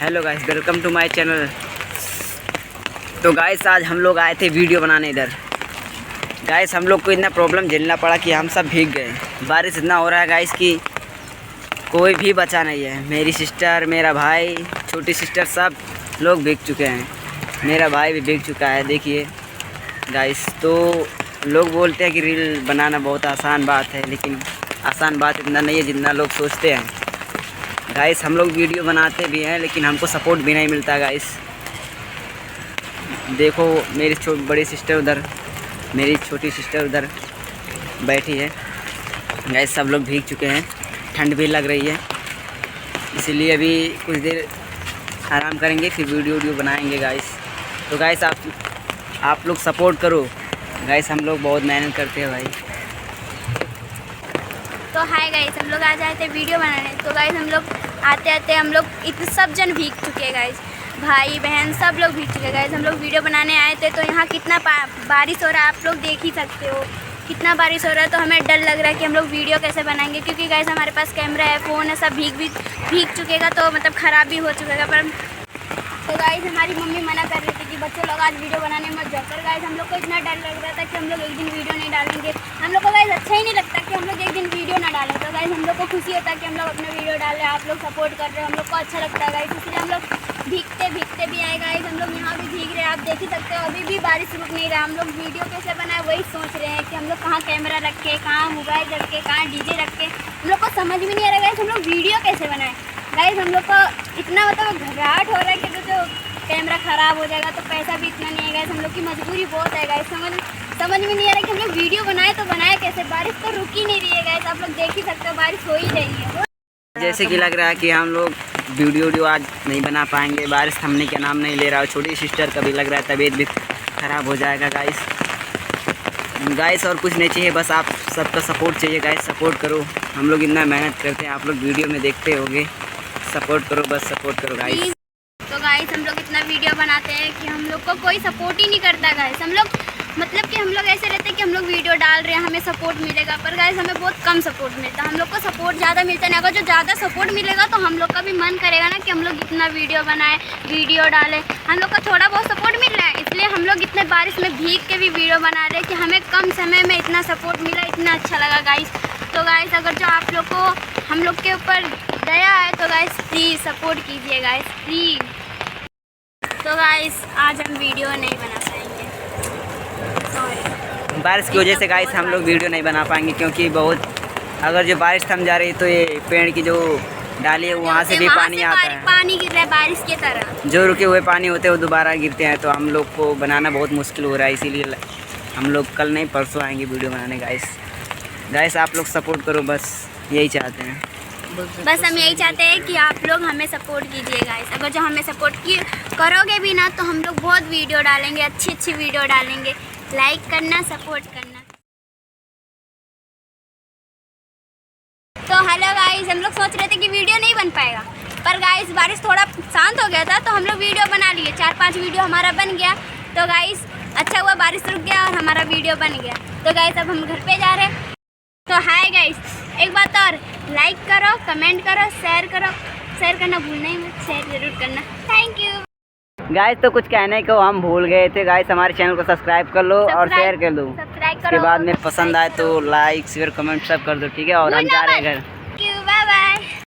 Hello guys, welcome to my channel. तो guys आज हम लोग आए थे वीडियो बनाने इधर। गाइस हम लोग को इतना प्रॉब्लम झेलना पड़ा कि हम सब भीग गए। बारिश इतना हो रहा है गाइस कि कोई भी बचा नहीं है। मेरी सिस्टर, मेरा भाई, छोटी सिस्टर सब लोग भीग चुके हैं। मेरा भाई भी भीग चुका है, देखिए गाइस। तो लोग बोलते हैं कि रील बनाना बहुत आसान बात है, लेकिन आसान बात इतना नहीं है जितना लोग सोचते हैं। गाइस हम लोग वीडियो बनाते भी हैं लेकिन हमको सपोर्ट भी नहीं मिलता गाइस। देखो मेरी बड़ी सिस्टर उधर, मेरी छोटी सिस्टर उधर बैठी है। गाइस सब लोग भीग चुके हैं, ठंड भी लग रही है, इसीलिए अभी कुछ देर आराम करेंगे, फिर वीडियो बनाएंगे गाइस। तो गाइस आप लोग सपोर्ट करो गाइस, हम लोग बहुत मेहनत करते हैं भाई। तो हाय गाइस, हम लोग आ जाए थे वीडियो बनाने। तो गाइस हम लोग आते आते हम लोग इतने सब जन भीग चुके हैं गाइस, भाई बहन सब लोग भीग चुके हैं गाइस। हम लोग वीडियो बनाने आए थे तो यहाँ कितना बारिश हो रहा है, आप लोग देख ही सकते हो कितना बारिश हो रहा है। तो हमें डर लग रहा है कि हम लोग वीडियो कैसे बनाएंगे, क्योंकि गाइस हमारे पास कैमरा है, फ़ोन है, सब भीग चुकेगा तो मतलब ख़राब भी हो चुकेगा। पर तो गाइस हमारी मम्मी मना कर रही थी कि बच्चों लोग आज वीडियो बनाने मत जाओ। पर गाइस हम लोग को इतना डर लग रहा था कि हम लोग एक दिन वीडियो नहीं डालेंगे। हम लोग को गाइस अच्छा ही नहीं लगता कि हम लोग एक दिन वीडियो ना डालें। तो गाइस हम लोग को खुशी होता है कि हम लोग अपना वीडियो डाल रहे हैं, आप लोग सपोर्ट कर रहे हो, हम लोग को अच्छा लगता है गाइस। इसलिए हम लोग भीगते भी आए गाइस। हम लोग यहाँ भी भीग रहे हैं, आप देख ही सकते हो। अभी भी बारिश रुक नहीं रहा। हम लोग वीडियो कैसे बनाए वही सोच रहे हैं कि हम लोग कहाँ कैमरा रखे, कहाँ मोबाइल रखे, कहाँ डीजे रखे। हम लोग को समझ भी नहीं आ रहा गाइस हम लोग वीडियो कैसे बनाए। गाइस हम लोग को इतना मतलब घबराहट हो रहा है कि जो कैमरा ख़राब हो जाएगा तो पैसा भी इतना नहीं है गाइस। हम लोग की मजबूरी बहुत है गाइस। समझ में नहीं आ रहा कि हम लोग वीडियो बनाए तो बनाए कैसे। बारिश तो रुक ही नहीं रही है गाइस, आप लोग देख ही सकते हो बारिश हो ही रही है। जैसे कि लग रहा है कि हम लोग वीडियो आज नहीं बना पाएंगे, बारिश थमने का नाम नहीं ले रहा। और छोटी सिस्टर का भी लग रहा है तबीयत भी ख़राब हो जाएगा गाइस। और कुछ नहीं चाहिए, बस आप सबका सपोर्ट चाहिए गाइस। सपोर्ट करो, हम लोग इतना मेहनत करते हैं, आप लोग वीडियो में देखते होगे। सपोर्ट करो, बस सपोर्ट करो गाइस। तो गाइस हम लोग इतना वीडियो बनाते हैं कि हम लोग को कोई सपोर्ट ही नहीं करता गाइस। हम लोग मतलब कि हम लोग ऐसे रहते हैं कि हम लोग वीडियो डाल रहे हैं हमें सपोर्ट मिलेगा, पर गाइस हमें बहुत कम सपोर्ट मिलता है। हम लोग को सपोर्ट ज़्यादा मिलता नहीं। अगर जो ज़्यादा सपोर्ट मिलेगा तो हम लोग का भी मन करेगा ना कि हम लोग इतना वीडियो बनाएं, वीडियो डालें। हम लोग को थोड़ा बहुत सपोर्ट मिल रहा है, इसलिए हम लोग इतने बारिश में भीग के भी वीडियो बना रहे हैं कि हमें कम समय में इतना सपोर्ट मिला, इतना अच्छा लगा गाइस। तो गाइस अगर जो आप लोग को हम लोग के ऊपर दया है तो गाइस प्लीज़ सपोर्ट कीजिए गाइस, प्लीज़। तो गाइस आज हम वीडियो नहीं बना पाएंगे, सॉरी। बारिश की वजह से गाइस हम लोग वीडियो नहीं बना पाएंगे, क्योंकि बहुत अगर जो बारिश थम जा रही है तो ये पेड़ की जो डाली है वहाँ से भी पानी आता है, पानी गिर रहा है बारिश की तरह। जो रुके हुए पानी होते हैं वो दोबारा गिरते हैं। तो हम लोग को बनाना बहुत मुश्किल हो रहा है, इसीलिए हम लोग कल नहीं परसों आएंगे वीडियो बनाने गाइस। आप लोग सपोर्ट करो, बस यही चाहते हैं। बस हम यही चाहते हैं कि आप लोग हमें सपोर्ट कीजिए गाइस। अगर जो हमें सपोर्ट करोगे भी ना तो हम लोग बहुत वीडियो डालेंगे, अच्छी वीडियो डालेंगे। लाइक करना, सपोर्ट करना। तो हेलो गाइस, हम लोग सोच रहे थे कि वीडियो नहीं बन पाएगा, पर गाइस बारिश थोड़ा शांत हो गया था तो हम लोग वीडियो बना लिए। 4-5 वीडियो हमारा बन गया। तो गाइस अच्छा हुआ बारिश रुक गया और हमारा वीडियो बन गया। तो गाइस अब हम घर पे जा रहे हैं। तो हाय गाइस, एक बात और, लाइक करो, कमेंट करो, शेयर करो। शेयर करना भूलना ही मत, शेयर जरूर करना। Thank you guys. तो कुछ कहने को हम भूल गए थे गाइस, हमारे चैनल को सब्सक्राइब कर लो और शेयर कर दो। सब्सक्राइब उसके बाद में पसंद आए तो लाइक शेयर कमेंट सब कर दो, ठीक है। और हम जा रहे हैं घर।